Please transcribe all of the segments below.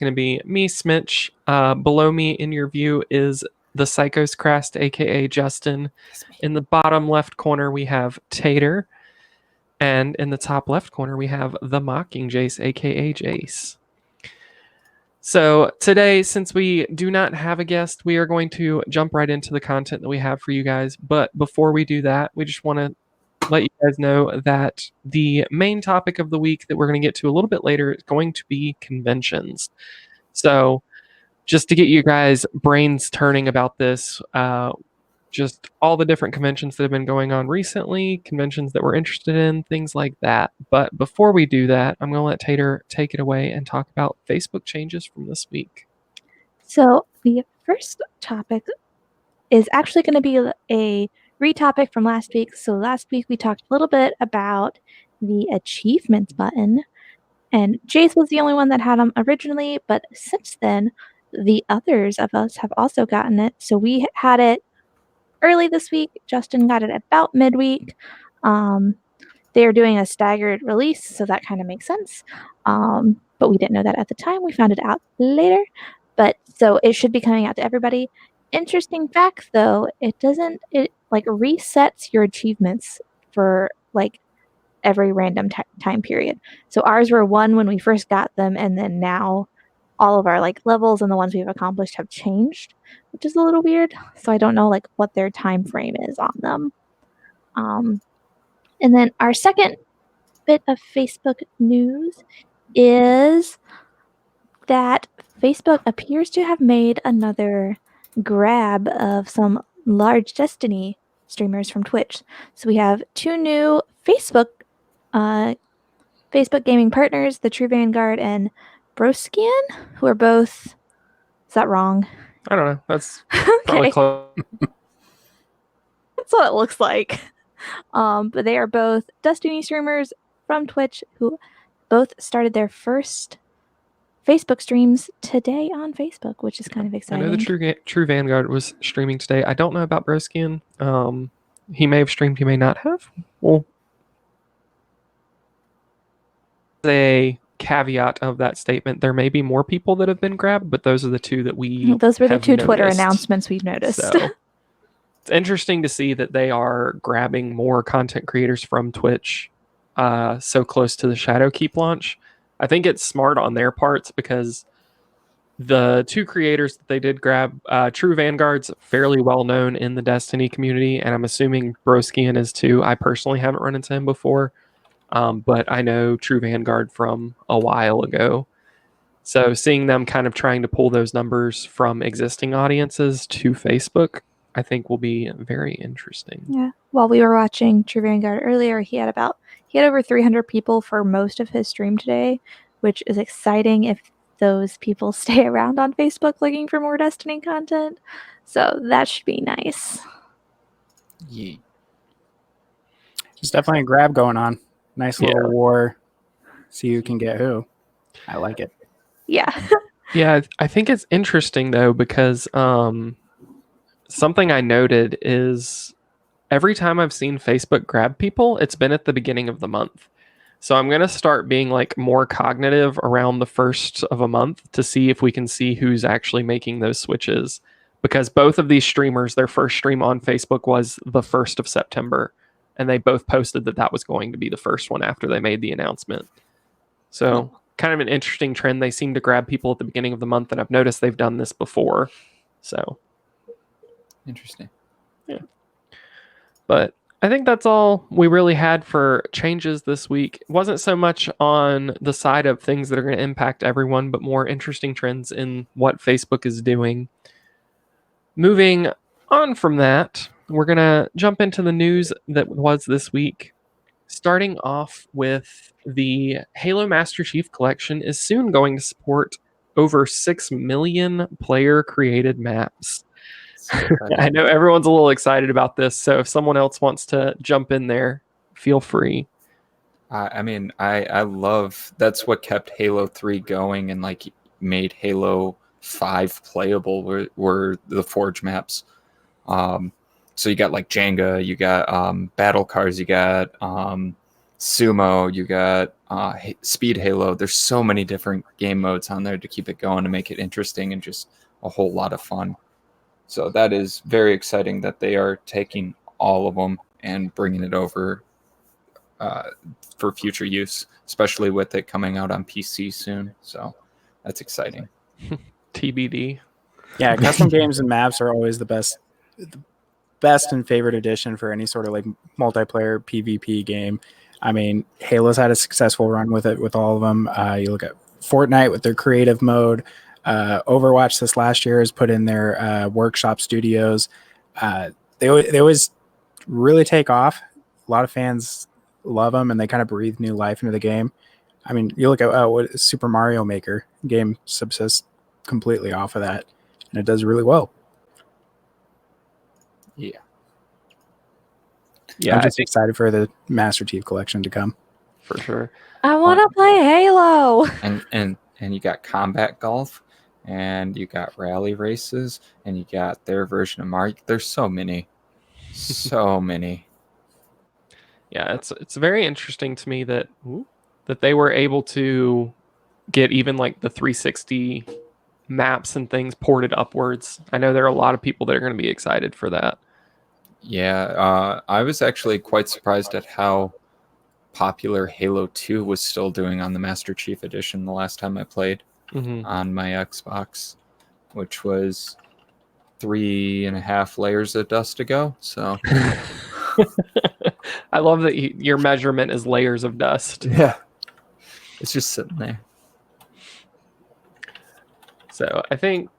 going to be me, Smitch. Below me in your view is the Psychos Crest, aka Justin. In the bottom left corner, we have Tater. And in the top left corner, we have the Mocking Jace, aka Jace. So today, since we do not have a guest, we are going to jump right into the content that we have for you guys. But before we do that, we just want to let you guys know that the main topic of the week that we're going to get to a little bit later is going to be conventions. So just to get you guys brains turning about this, just all the different conventions that have been going on recently, conventions that we're interested in, things like that. But before we do that, I'm going to let Tater take it away and talk about Facebook changes from this week. So the first topic is actually going to be a retopic from last week. So last week we talked a little bit about the achievements button, and Jace was the only one that had them originally, but since then, the others of us have also gotten it. So we had it early this week. Justin got it about midweek. They're doing a staggered release, so that kind of makes sense. But we didn't know that at the time. We found it out later. But so it should be coming out to everybody. Interesting fact, though, it like resets your achievements for like every random time period. So ours were 1 when we first got them, and then now all of our like levels and the ones we've accomplished have changed, which is a little weird. So I don't know like what their time frame is on them. And then our second bit of Facebook news is that Facebook appears to have made another grab of some large Destiny streamers from Twitch. So we have 2 new Facebook gaming partners, the True Vanguard and Broskian, who are both... Is that wrong? I don't know. That's probably close. That's what it looks like. But they are both Destiny streamers from Twitch who both started their first Facebook streams today on Facebook, which is kind of exciting. I know the True Vanguard was streaming today. I don't know about Broskian. He may have streamed, he may not have. Well, a caveat of that statement, there may be more people that have been grabbed, but those are the 2 that we those were the 2 noticed. Twitter announcements we've noticed. So it's interesting to see that they are grabbing more content creators from Twitch so close to the Shadowkeep launch. I think it's smart on their parts because the 2 creators that they did grab, True Vanguard's fairly well known in the Destiny community, and I'm assuming Broskian is too. I personally haven't run into him before, but I know True Vanguard from a while ago. So seeing them kind of trying to pull those numbers from existing audiences to Facebook, I think will be very interesting. Yeah. While we were watching True Vanguard earlier, he had over 300 people for most of his stream today, which is exciting if those people stay around on Facebook looking for more Destiny content. So that should be nice. Yeah. There's definitely a grab going on. Nice little war. See who can get who. I like it. Yeah. Yeah, I think it's interesting though because something I noted is every time I've seen Facebook grab people, it's been at the beginning of the month. So I'm going to start being like more cognitive around the first of a month to see if we can see who's actually making those switches. Because both of these streamers, their first stream on Facebook was the 1st of September. And they both posted that that was going to be the first one after they made the announcement. So kind of an interesting trend. They seem to grab people at the beginning of the month, and I've noticed they've done this before. So interesting. Yeah. But I think that's all we really had for changes this week. It wasn't so much on the side of things that are going to impact everyone, but more interesting trends in what Facebook is doing. Moving on from that, we're going to jump into the news that was this week. Starting off with the Halo Master Chief Collection is soon going to support over 6 million player-created maps. I know everyone's a little excited about this, so if someone else wants to jump in there, feel free. I mean, I love, that's what kept Halo 3 going and like made Halo 5 playable were the Forge maps. So you got like Jenga, you got battle cars, you got Sumo, you got Speed Halo. There's so many different game modes on there to keep it going, to make it interesting and just a whole lot of fun. So that is very exciting that they are taking all of them and bringing it over for future use, especially with it coming out on PC soon. So that's exciting. TBD. Yeah, custom games and maps are always the best and favorite addition for any sort of like multiplayer PvP game. I mean, Halo's had a successful run with it with all of them. You look at Fortnite with their creative mode. Overwatch this last year has put in their workshop studios. They always really take off. A lot of fans love them, and they kind of breathe new life into the game. I mean, you look at what Super Mario Maker game subsists completely off of that, and it does really well. Yeah. Yeah, I'm I just think excited for the Master Chief Collection to come. for sure. I want to play Halo. And you got combat golf, and you got rally races, and you got their version of Mario. There's so many. Yeah, it's very interesting to me that they were able to get even like the 360 maps and things ported upwards. I know there are a lot of people that are going to be excited for that. Yeah, I was actually quite surprised at how popular Halo 2 was still doing on the Master Chief Edition the last time I played on my Xbox, which was 3.5 layers of dust to go. So I love that your measurement is layers of dust. yeah, it's just sitting there. So I think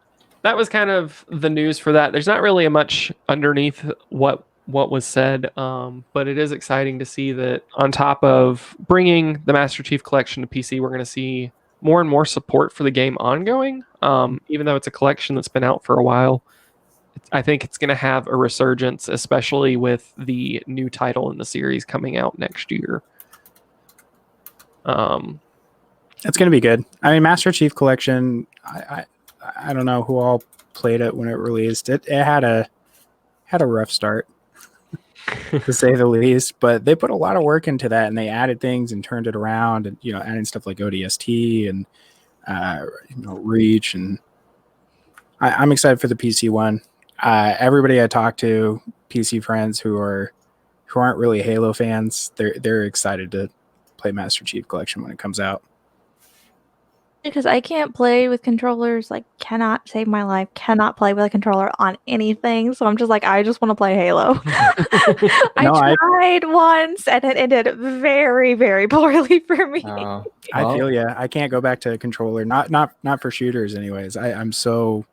that was kind of the news for that. There's not really much underneath what was said, but it is exciting to see that on top of bringing the Master Chief Collection to PC, we're going to see more and more support for the game ongoing. Even though it's a collection that's been out for a while, I think it's going to have a resurgence, especially with the new title in the series coming out next year. It's going to be good. I mean, Master Chief Collection, I don't know who all played it when it released. It had a rough start, to say the least. But they put a lot of work into that, and they added things and turned it around, and adding stuff like ODST and Reach, and I'm excited for the PC one. Everybody I talk to, PC friends who aren't really Halo fans, they're excited to play Master Chief Collection when it comes out. Because I can't play with controllers, like cannot save my life, cannot play with a controller on anything. So I'm just like, I just want to play Halo. I tried once and it ended very, very poorly for me. I feel yeah. I can't go back to a controller. Not for shooters anyways. I'm so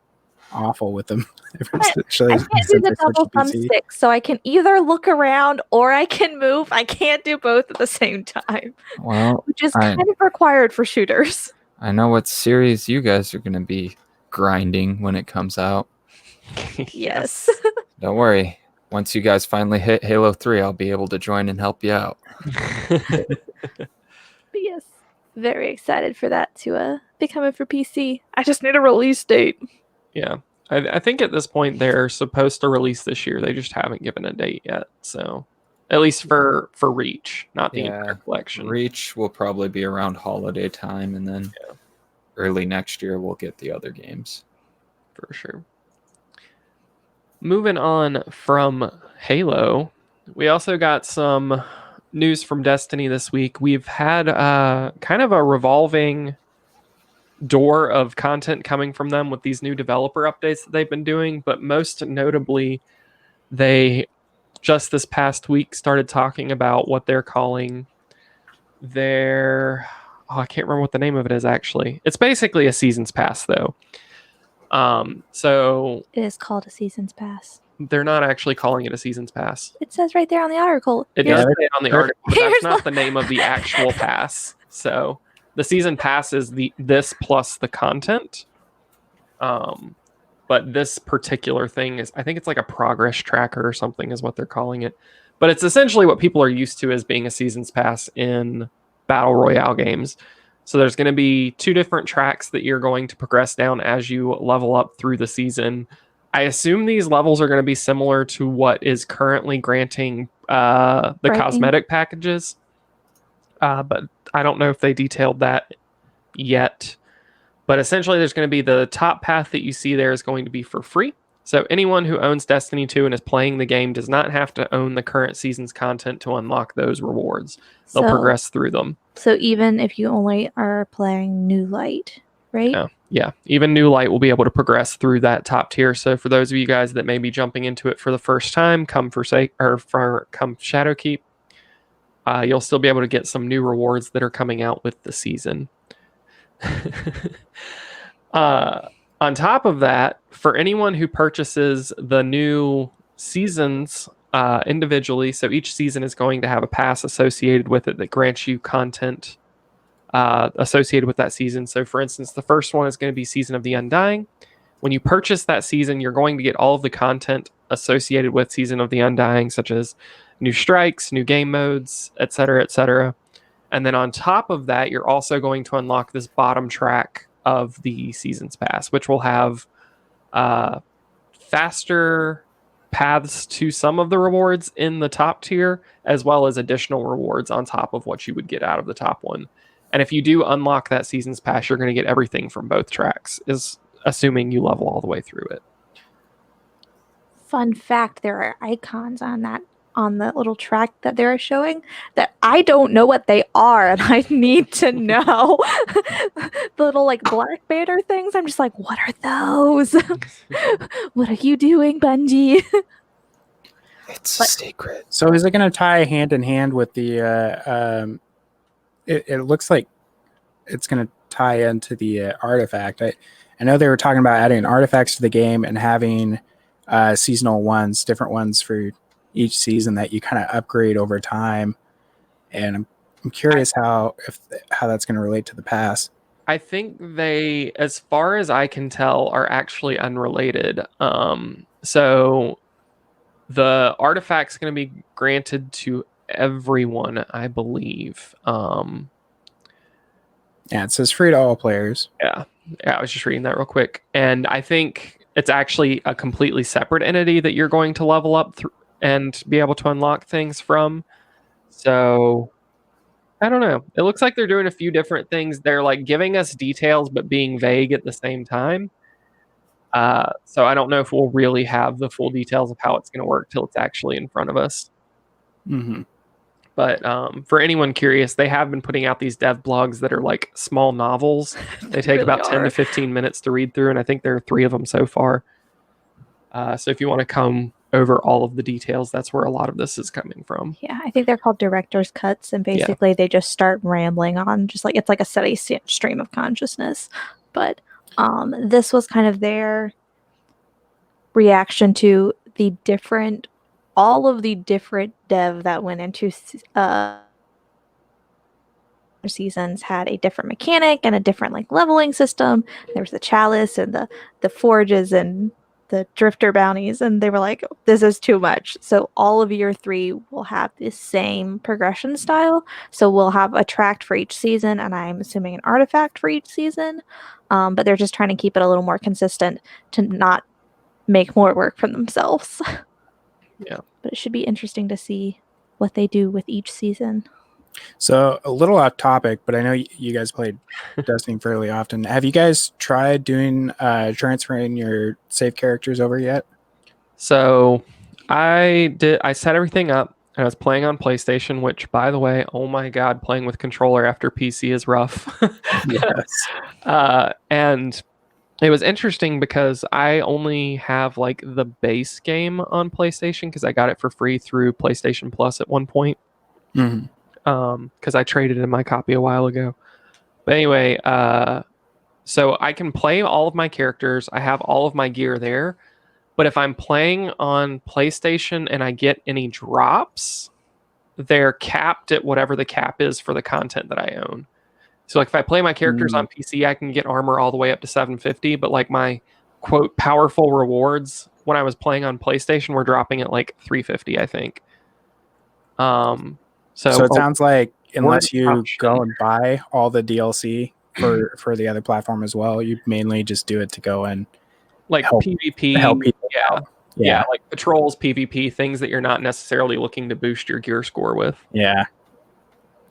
awful with them. I can't do the double thumbstick, so I can either look around or I can move. I can't do both at the same time. Well, which is kind of required for shooters. I know what series you guys are going to be grinding when it comes out. Yes. Don't worry. Once you guys finally hit Halo 3, I'll be able to join and help you out. But yes, very excited for that to be coming for PC. I just need a release date. Yeah. I think at this point they're supposed to release this year. They just haven't given a date yet. So at least for Reach, not the entire collection. Reach will probably be around holiday time, and then early next year we'll get the other games. For sure. Moving on from Halo, we also got some news from Destiny this week. We've had kind of a revolving door of content coming from them with these new developer updates that they've been doing, but most notably, they just this past week started talking about what they're calling their I can't remember what the name of it is actually. It's basically a season's pass though. So it is called a season's pass. They're not actually calling it a season's pass. It says right there on the article. It does say it on the article, but that's not the name of the actual pass. So the season pass is this plus the content. But this particular thing is, I think it's like a progress tracker or something is what they're calling it. But it's essentially what people are used to as being a season's pass in Battle Royale games. So there's going to be 2 different tracks that you're going to progress down as you level up through the season. I assume these levels are going to be similar to what is currently granting the cosmetic packages. But I don't know if they detailed that yet, but essentially there's going to be the top path that you see there is going to be for free. So anyone who owns Destiny 2 and is playing the game does not have to own the current season's content to unlock those rewards. They'll progress through them. So even if you only are playing New Light, right? Yeah. Even New Light will be able to progress through that top tier. So for those of you guys that may be jumping into it for the first time, come Shadowkeep. You'll still be able to get some new rewards that are coming out with the season. On top of that, for anyone who purchases the new seasons individually, so each season is going to have a pass associated with it that grants you content associated with that season. So for instance, the first one is going to be Season of the Undying. When you purchase that season, you're going to get all of the content associated with Season of the Undying, such as new strikes, new game modes, etc., etc. And then on top of that, you're also going to unlock this bottom track of the Seasons Pass, which will have faster paths to some of the rewards in the top tier, as well as additional rewards on top of what you would get out of the top one. And if you do unlock that Seasons Pass, you're going to get everything from both tracks, is assuming you level all the way through it. Fun fact, there are icons on the little track that they're showing that I don't know what they are, and I need to know. The little like black banner things. I'm just like, what are those? What are you doing, Bungie? It's a secret. So is it going to tie hand in hand with the? It looks like it's going to tie into the artifact. I know they were talking about adding artifacts to the game and having seasonal ones, different ones for each season that you kind of upgrade over time. And I'm curious how that's going to relate to the pass. I think they, as far as I can tell, are actually unrelated. So the artifact's going to be granted to everyone, I believe. Yeah, it says free to all players. Yeah, I was just reading that real quick. And I think it's actually a completely separate entity that you're going to level up through and be able to unlock things from. So I don't know. It looks like they're doing a few different things. They're like giving us details, but being vague at the same time. So I don't know if we'll really have the full details of how it's going to work till it's actually in front of us. Mm-hmm. But for anyone curious, they have been putting out these dev blogs that are like small novels. They take really about 10 to 15 minutes to read through, and I think there are 3 of them so far. So if you want to come over all of the details, that's where a lot of this is coming from. Yeah, I think they're called director's cuts, and basically they just start rambling on, just like it's like a steady stream of consciousness. But this was kind of their reaction to all of the different dev that went into seasons had a different mechanic and a different like leveling system. There was the chalice and the forges and the drifter bounties, and they were like, this is too much. So all of year 3 will have the same progression style. So we'll have a tract for each season, and I'm assuming an artifact for each season. But they're just trying to keep it a little more consistent to not make more work for themselves. Yeah. But it should be interesting to see what they do with each season. So a little off topic, but I know you guys played Destiny fairly often. Have you guys tried doing transferring your save characters over yet? So I set everything up, and I was playing on PlayStation, which, by the way, oh my god, playing with controller after PC is rough. Yes. And it was interesting because I only have like the base game on PlayStation because I got it for free through PlayStation Plus at one point. Mm-hmm. Because I traded in my copy a while ago. But anyway, so I can play all of my characters. I have all of my gear there. But if I'm playing on PlayStation and I get any drops, they're capped at whatever the cap is for the content that I own. So like if I play my characters on PC, I can get armor all the way up to 750. But like my quote powerful rewards when I was playing on PlayStation were dropping at like 350, I think. So it sounds like unless you go and buy all the DLC for the other platform as well, you mainly just do it to go and like PvP, help people out. Yeah, like patrols, PvP, things that you're not necessarily looking to boost your gear score with. Yeah.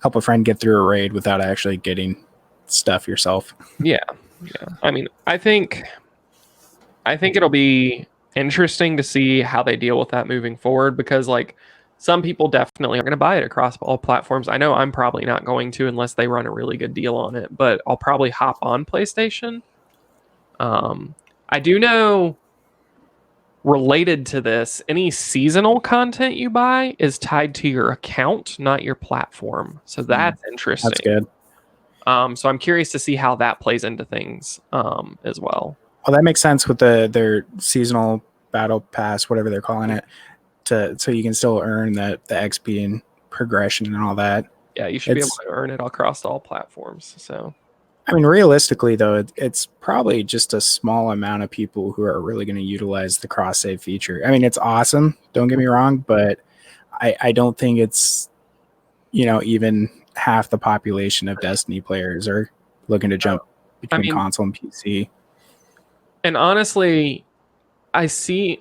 help a friend get through a raid without actually getting stuff yourself. Yeah. I mean, I think it'll be interesting to see how they deal with that moving forward, because like some people definitely are going to buy it across all platforms. I know I'm probably not going to unless they run a really good deal on it, but I'll probably hop on PlayStation. I do know, related to this, any seasonal content you buy is tied to your account, not your platform. So that's interesting. That's good. So I'm curious to see how that plays into things as well. Well, that makes sense with their seasonal battle pass, whatever they're calling it, so you can still earn the XP and progression and all that. Yeah, you should be able to earn it across all platforms. So, I mean, realistically, though, it's probably just a small amount of people who are really going to utilize the cross save feature. I mean, it's awesome. Don't get me wrong, but I don't think it's, even half the population of Destiny players are looking to jump between console and PC. And honestly, I see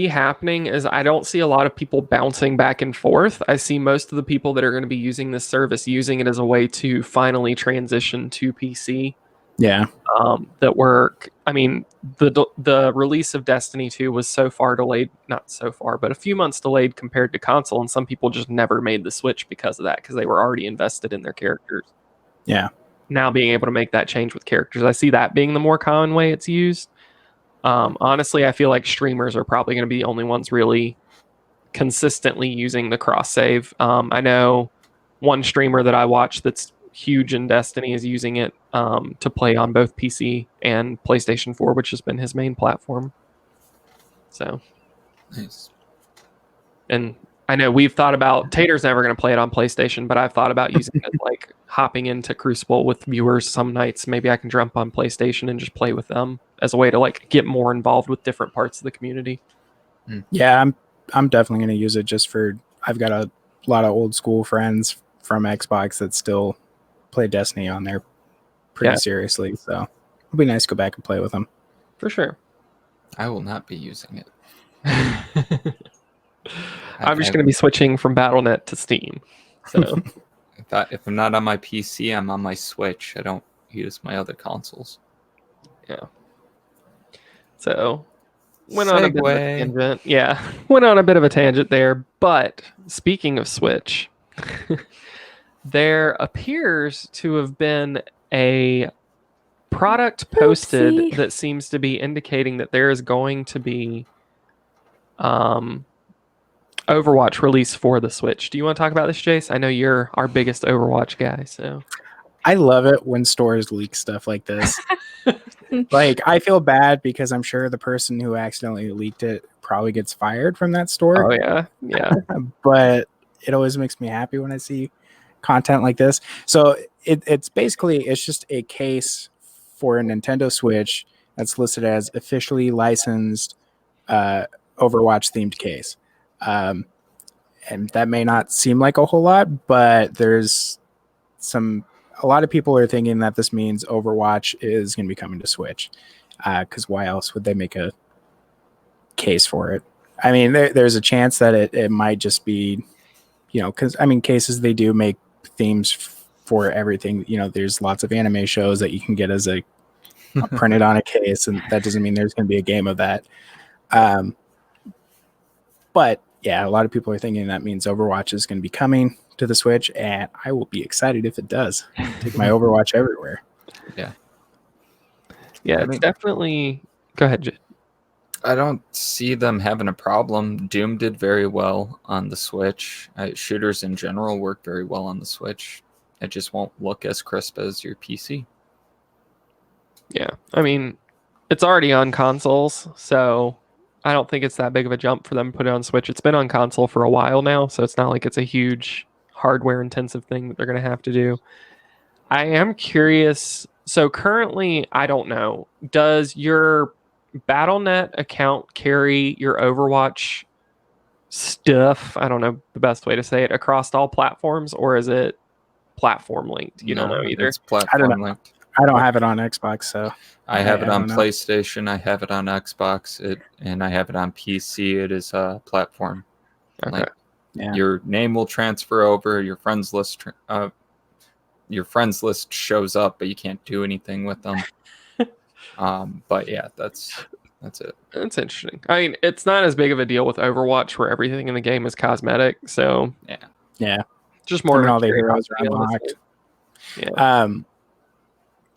happening is I don't see a lot of people bouncing back and forth. I see most of the people that are going to be using this service using it as a way to finally transition to PC. Yeah. I mean, the release of Destiny 2 was so far delayed, not so far, but a few months delayed compared to console, and some people just never made the switch because of that, because they were already invested in their characters. Yeah. Now being able to make that change with characters, I see that being the more common way it's used. Honestly, I feel like streamers are probably going to be the only ones really consistently using the cross save. I know one streamer that I watch that's huge in Destiny is using it to play on both PC and PlayStation 4, which has been his main platform. So, Nice. And I know we've thought about, Tater's never going to play it on PlayStation, but I've thought about using it, like hopping into Crucible with viewers some nights. Maybe I can jump on PlayStation and just play with them as a way to like get more involved with different parts of the community. Yeah, I'm definitely going to use it just for, I've got a lot of old school friends from Xbox that still play Destiny on there pretty seriously. So it'll be nice to go back and play with them. For sure. I will not be using it. I'm just going to be switching from Battle.net to Steam. So if I'm not on my PC, I'm on my Switch. I don't use my other consoles. Yeah. So went on a bit of a Segue. tangent. Yeah, went on a bit of a tangent there. But speaking of Switch, there appears to have been a product posted Oopsie. that seems to be indicating that there is going to be Overwatch release for the Switch. Do you want to talk about this, Jace? I know you're our biggest Overwatch guy, so I love it when stores leak stuff like this. Like, I feel bad because I'm sure the person who accidentally leaked it probably gets fired from that store. oh yeah. But it always makes me happy when I see content like this. So it's just a case for a Nintendo Switch that's listed as officially licensed Overwatch themed case. And that may not seem like a whole lot, but there's a lot of people are thinking that this means Overwatch is going to be coming to Switch, because why else would they make a case for it? I mean, there's a chance that it might just be, because I mean, cases, they do make themes for everything. There's lots of anime shows that you can get as a printed on a case, and that doesn't mean there's going to be a game of that. But yeah, a lot of people are thinking that means Overwatch is going to be coming to the Switch, and I will be excited if it does. Take my Overwatch everywhere. Yeah, it's definitely. Go ahead, Jay. I don't see them having a problem. Doom did very well on the Switch. Shooters in general work very well on the Switch. It just won't look as crisp as your PC. Yeah, I mean, it's already on consoles, so I don't think it's that big of a jump for them to put it on Switch. It's been on console for a while now, so it's not like it's a huge hardware-intensive thing that they're going to have to do. I am curious. So currently, I don't know. Does your Battle.net account carry your Overwatch stuff? I don't know the best way to say it, across all platforms, or is it platform linked? You don't know either. It's platform linked. I don't have it on Xbox, so I have it on PlayStation. I have it on Xbox, and I have it on PC. It is a platform. Okay. Like, Yeah. Your name will transfer over. Your friends list shows up, but you can't do anything with them. But yeah, that's it. That's interesting. I mean, it's not as big of a deal with Overwatch, where everything in the game is cosmetic. So Yeah. just more of all the curiosity, heroes are honestly. unlocked.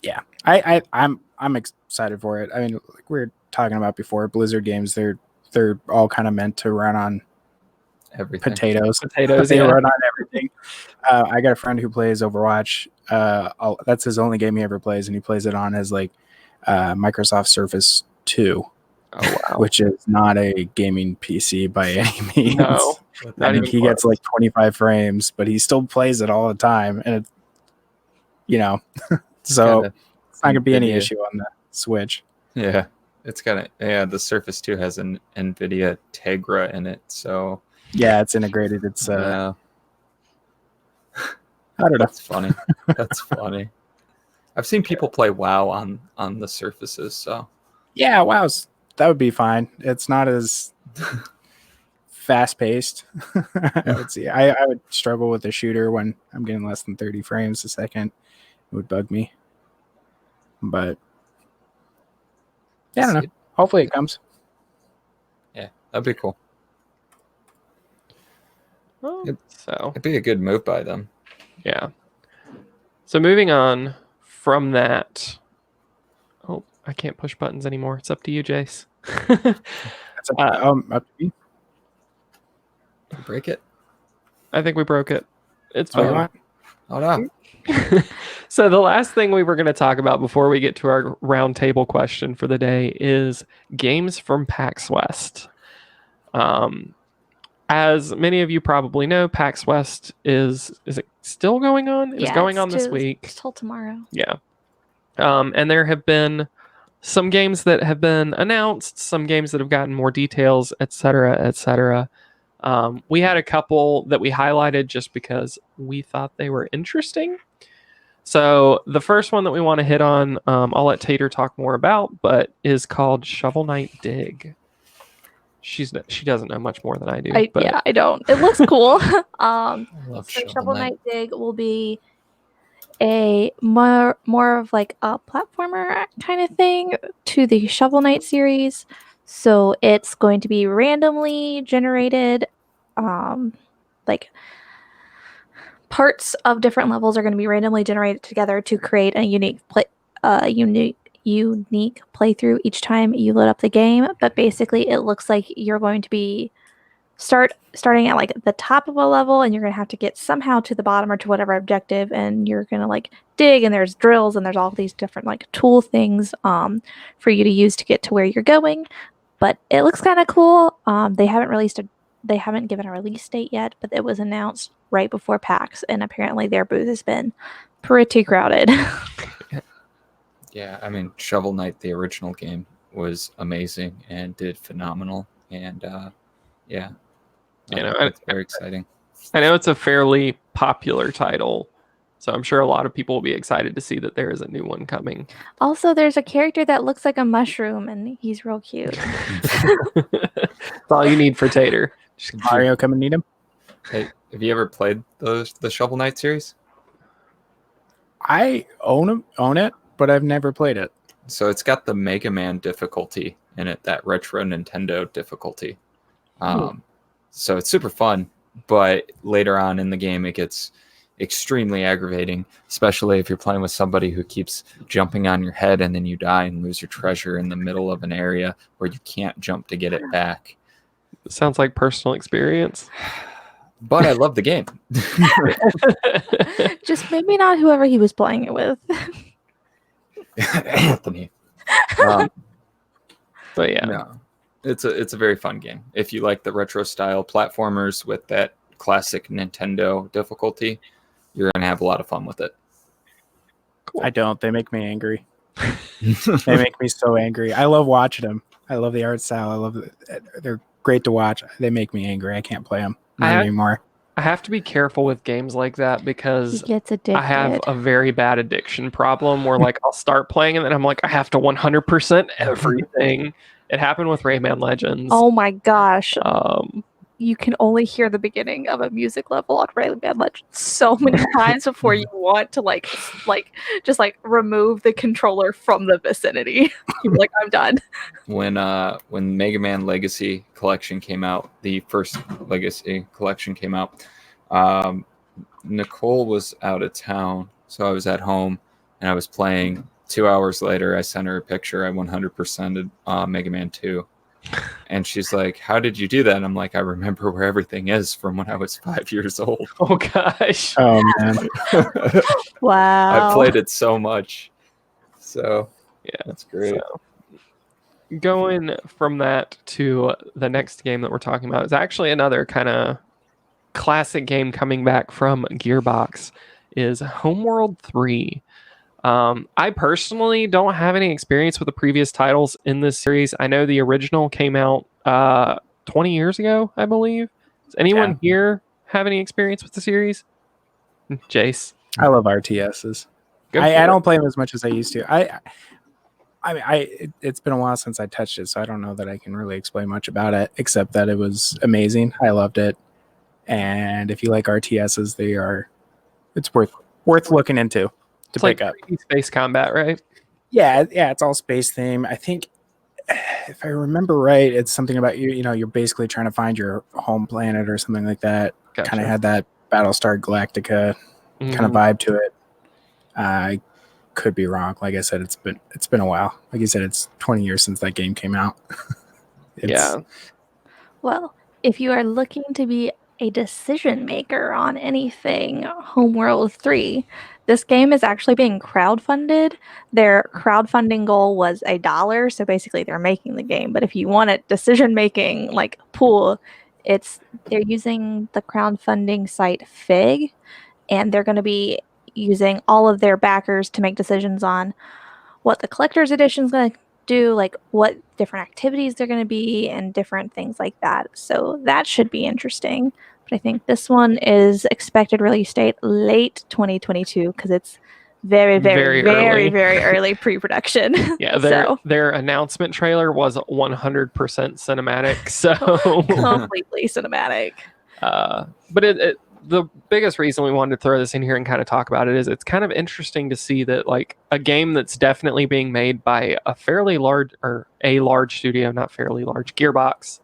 Yeah. Yeah. I'm excited for it. I mean, like we were talking about before, Blizzard games, they're all kind of meant to run on Everything. potatoes. Potatoes. They Yeah. run on everything. I got a friend who plays Overwatch. That's his only game he ever plays, and he plays it on his Microsoft Surface 2, Oh wow. which is not a gaming PC by any means. No. I Not mean, even he gets close. like 25 frames, but he still plays it all the time, and so it's not gonna be any NVIDIA. issue on the Switch. Yeah, it's got the Surface 2 has an NVIDIA Tegra in it, so Yeah, it's integrated. It's yeah, I don't know. that's funny. That's funny. I've seen people play WoW on the Surfaces, so Yeah, wow, that would be fine. It's not as fast paced. I would see. I would struggle with a shooter when I'm getting less than 30 frames a second. It would bug me. But yeah, I don't know. Hopefully it comes. Yeah, that'd be cool. Well, Yep. so It'd be a good move by them. yeah. So moving on from that. Oh, I can't push buttons anymore. It's up to you, Jace. That's up to me. Break it. I think we broke it. It's Oh, you fine. want? Oh no. So the last thing we were going to talk about before we get to our roundtable question for the day is games from PAX West. As many of you probably know, PAX West is it still going on? It's going on this week. It's till tomorrow. Yeah. And there have been some games that have been announced, some games that have gotten more details, etc., etc. We had a couple that we highlighted just because we thought they were interesting. So the first one that we want to hit on, I'll let Tater talk more about, but is called Shovel Knight Dig. She doesn't know much more than I do. But I don't. It looks cool. I love So Shovel Shovel Knight. Knight Dig will be a more of like a platformer kind of thing to the Shovel Knight series. So it's going to be randomly generated, like parts of different levels are going to be randomly generated together to create a unique playthrough each time you load up the game. But basically, it looks like you're going to be starting at like the top of a level, and you're going to have to get somehow to the bottom or to whatever objective, and you're going to like dig, and there's drills, and there's all these different like tool things for you to use to get to where you're going. But it looks kind of cool. They haven't given a release date yet, but it was announced right before PAX, and apparently their booth has been pretty crowded. Yeah, I mean, Shovel Knight, the original game, was amazing and did phenomenal. And yeah, it's very exciting. I know it's a fairly popular title, so I'm sure a lot of people will be excited to see that there is a new one coming. Also, there's a character that looks like a mushroom, and he's real cute. That's all you need for Tater. Mario come and need him? Hey, have you ever played the Shovel Knight series? I own it, but I've never played it. So it's got the Mega Man difficulty in it, that retro Nintendo difficulty. So it's super fun, but later on in the game it gets extremely aggravating, especially if you're playing with somebody who keeps jumping on your head and then you die and lose your treasure in the middle of an area where you can't jump to get it back. Sounds like personal experience. But I love the game. Just maybe not whoever he was playing it with. Anthony. But yeah. No, it's a very fun game. If you like the retro style platformers with that classic Nintendo difficulty, you're gonna have a lot of fun with it. Cool. I don't. They make me angry. They make me so angry. I love watching them. I love the art style. They're great to watch. They make me angry. I can't play them anymore. I have to be careful with games like that because He gets addicted. I have a very bad addiction problem where like I'll start playing and then I'm like I have to 100% everything. It happened with Rayman Legends. Oh my gosh. you can only hear the beginning of a music level on Rayman Legends so many times before you want to just remove the controller from the vicinity. You're like, I'm done. When Mega Man Legacy Collection came out, the first Legacy Collection came out, Nicole was out of town, so I was at home and I was playing. 2 hours later, I sent her a picture. I 100%ed Mega Man 2. And she's like, how did you do that? And I'm like, I remember where everything is from when I was 5 years old. Oh gosh. Oh man. Wow. I played it so much. So Yeah, that's great. So, going from that to the next game that we're talking about is actually another kind of classic game coming back from Gearbox, is Homeworld 3. I personally don't have any experience with the previous titles in this series. I know the original came out 20 years ago, I believe. Does anyone here have any experience with the series? Jace? I love RTSs. Go I for it. don't play them as much as I used to. It's been a while since I touched it, so I don't know that I can really explain much about it, except that it was amazing. I loved it. And if you like RTSs, it's worth looking into to It's like pick up. 3D space combat, right? Yeah, it's all space theme. I think if I remember right, it's something about you're basically trying to find your home planet or something like that. Gotcha. Kind of had that Battlestar Galactica kind of Mhm. vibe to it. I could be wrong. Like I said, it's been a while. Like you said, it's 20 years since that game came out. Yeah. Well, if you are looking to be a decision maker on anything, Homeworld 3, this game is actually being crowdfunded. Their crowdfunding goal was $1, so basically they're making the game. But if you want a decision making pool, they're using the crowdfunding site Fig, and they're going to be using all of their backers to make decisions on what the collector's edition is going to do, what different activities they're going to be, and different things like that. So that should be interesting. But I think this one is expected release date late 2022 because it's very, very, Very very, early. very early pre-production. Yeah, their announcement trailer was 100% cinematic, so completely cinematic. but the biggest reason we wanted to throw this in here and kind of talk about it is it's kind of interesting to see that a game that's definitely being made by a large studio, not fairly large, Gearbox,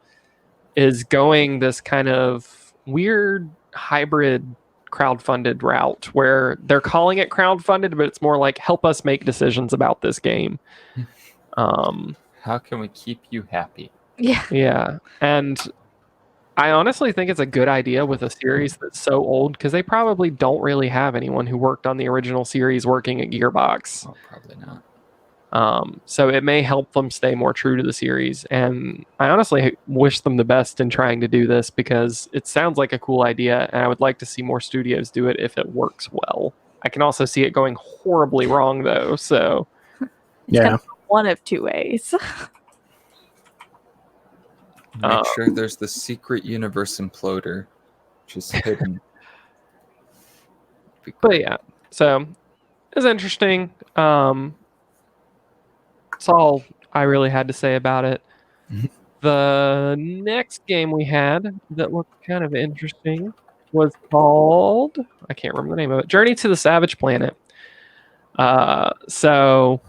is going this kind of weird hybrid crowdfunded route where they're calling it crowdfunded, but it's more like help us make decisions about this game. How can we keep you happy? Yeah, and I honestly think it's a good idea with a series that's so old because they probably don't really have anyone who worked on the original series working at Gearbox. Oh, probably not. So it may help them stay more true to the series. And I honestly wish them the best in trying to do this because it sounds like a cool idea. And I would like to see more studios do it if it works well. I can also see it going horribly wrong, though. So, Yeah. One of two ways. Make sure there's the secret universe imploder, which is hidden. But yeah, so it's interesting. That's all I really had to say about it. Mhm. The next game we had that looked kind of interesting was called, I can't remember the name of it, Journey to the Savage Planet. So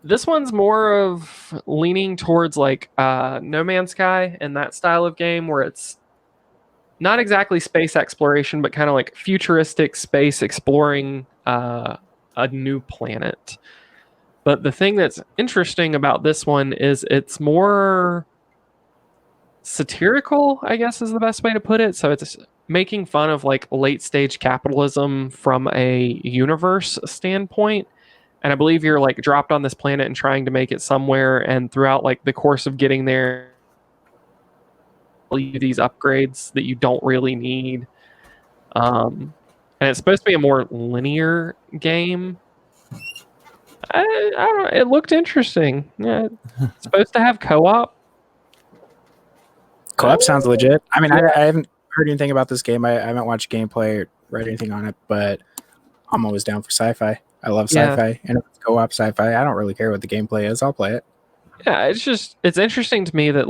this one's more of leaning towards No Man's Sky and that style of game where it's not exactly space exploration, but kind of like futuristic space exploring a new planet. But the thing that's interesting about this one is it's more satirical, I guess is the best way to put it. So it's making fun of late stage capitalism from a universe standpoint. And I believe you're dropped on this planet and trying to make it somewhere. And throughout the course of getting there, these upgrades that you don't really need. And it's supposed to be a more linear game. I don't know. It looked interesting. Yeah, it's supposed to have co-op. Co-op sounds legit. I mean, Yeah. I haven't heard anything about this game. I haven't watched gameplay or read anything on it, but I'm always down for sci-fi. I love Yeah. sci-fi, and if it's co-op sci-fi, I don't really care what the gameplay is. I'll play it. Yeah, it's interesting to me that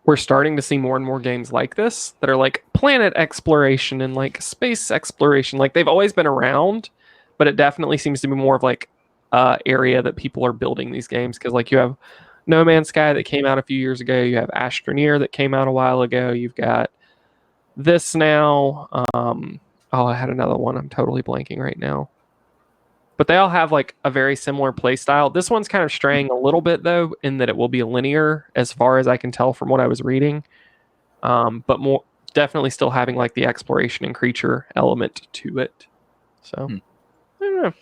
we're starting to see more and more games like this that are like planet exploration and like space exploration. Like they've always been around, but it definitely seems to be more of like area that people are building these games, because like you have No Man's Sky that came out a few years ago, you have Astroneer that came out a while ago, you've got this now. I had another one I'm totally blanking right now. But they all have like a very similar play style. This one's kind of straying a little bit though, in that it will be linear as far as I can tell from what I was reading. But more definitely still having like the exploration and creature element to it. So I don't know.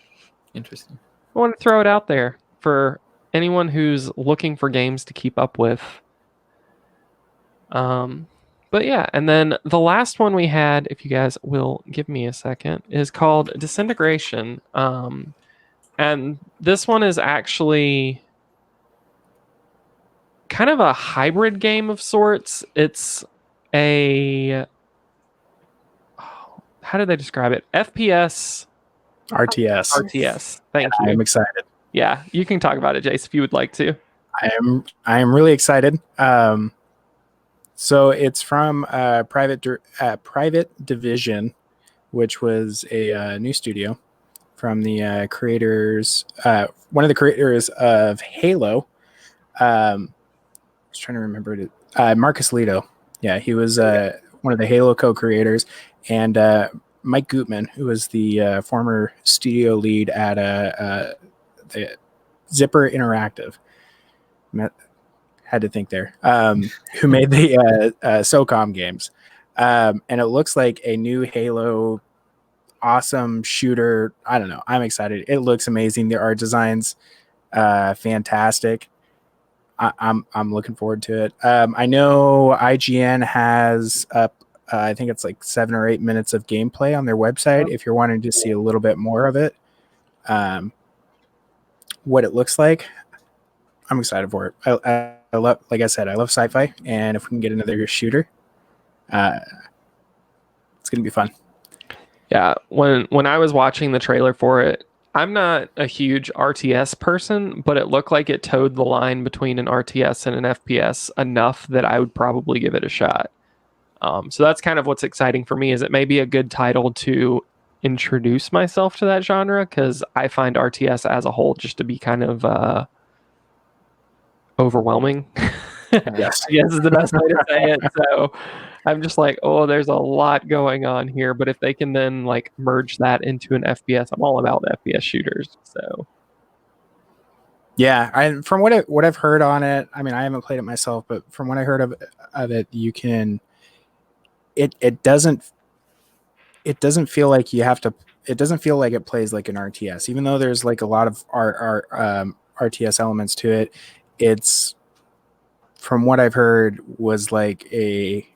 Interesting. I want to throw it out there for anyone who's looking for games to keep up with. But yeah, and then the last one we had, if you guys will give me a second, is called Disintegration. And this one is actually kind of a hybrid game of sorts. It's a, how did they describe it? FPS. RTS. Thank you. I'm excited. Yeah, you can talk about it, Jace, if you would like to. I am really excited. So it's from Private Division, which was a new studio from the creators. One of the creators of Halo. I was trying to remember it. Marcus Lito. Yeah, he was one of the Halo co-creators, and Mike Gutman, who was the former studio lead at the Zipper Interactive. Had to think there. Who made the SOCOM games. And it looks like a new Halo awesome shooter. I don't know. I'm excited. It looks amazing. The art design's fantastic. I'm looking forward to it. I know IGN has up, I think it's like 7 or 8 minutes of gameplay on their website if you're wanting to see a little bit more of it. What it looks like. I'm excited for it. I love, like I said, I love sci-fi, and if we can get another shooter, it's gonna be fun. Yeah, when I was watching the trailer for it, I'm not a huge RTS person, but it looked like it towed the line between an RTS and an FPS enough that I would probably give it a shot. So that's kind of what's exciting for me, is it may be a good title to introduce myself to that genre, because I find RTS as a whole just to be kind of overwhelming. Yes. I guess is the best way to say it. So I'm just like, oh, there's a lot going on here. But if they can then like merge that into an FPS, I'm all about FPS shooters. So yeah, from what I've heard on it, I mean, I haven't played it myself, but from what I heard of it, you can. It doesn't feel like you have to. It doesn't feel like it plays like an RTS, even though there's like a lot of RTS elements to it. It's, from what I've heard, was like a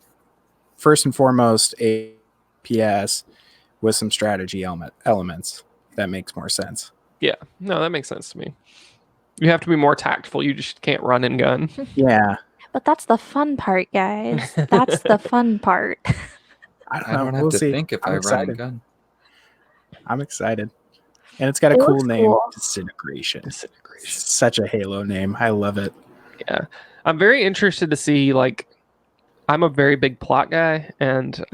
first and foremost a PS with some strategy elements. That makes more sense. yeah, no, that makes sense to me. You have to be more tactful. You just can't run and gun. Yeah, But that's the fun part, guys. That's the fun part. I I don't have We'll to see. think if I'm I run excited. and gun. I'm excited, and it's got a It cool looks name, cool. Disintegration. Such a Halo name. I love it. Yeah, I'm very interested to see, like, I'm a very big plot guy, and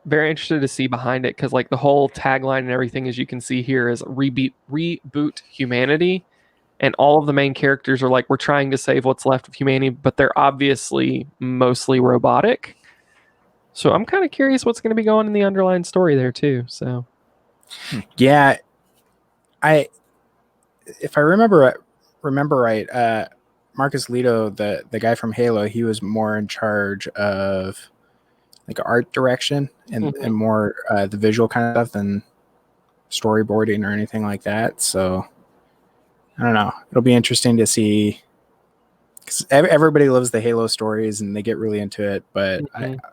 very interested to see behind it, because like the whole tagline and everything, as you can see here, is reboot humanity, and all of the main characters are like, we're trying to save what's left of humanity, but they're obviously mostly robotic. So I'm kind of curious what's going to be going in the underlying story there too. So Yeah, if I remember right, Marcus Lito, the guy from Halo, he was more in charge of like art direction and more the visual kind of stuff than storyboarding or anything like that. So I don't know. It'll be interesting to see, because everybody loves the Halo stories and they get really into it, but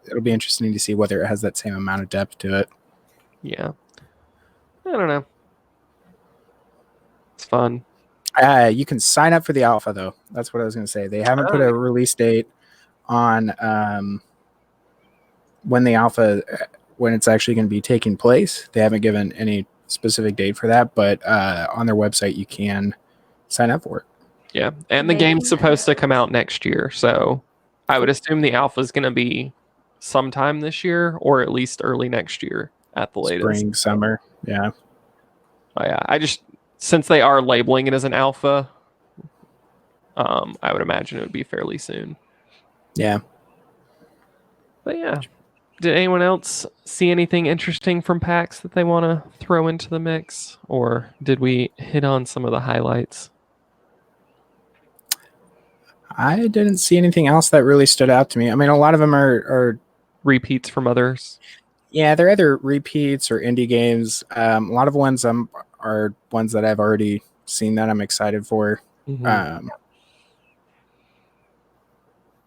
it'll be interesting to see whether it has that same amount of depth to it. yeah, I don't know. It's fun. You can sign up for the alpha, though. That's what I was going to say. They haven't put a release date on when it's actually going to be taking place. They haven't given any specific date for that, but on their website you can sign up for it. Yeah, and the game's supposed to come out next year, so I would assume the alpha is going to be sometime this year or at least early next year at the latest. Spring, summer. Yeah. Oh, yeah. I just, since they are labeling it as an alpha, I would imagine it would be fairly soon. Yeah. But yeah. Did anyone else see anything interesting from PAX that they want to throw into the mix? Or did we hit on some of the highlights? I didn't see anything else that really stood out to me. I mean, a lot of them are Repeats from others? yeah, they're either repeats or indie games. A lot of ones are ones that I've already seen that I'm excited for. Mhm.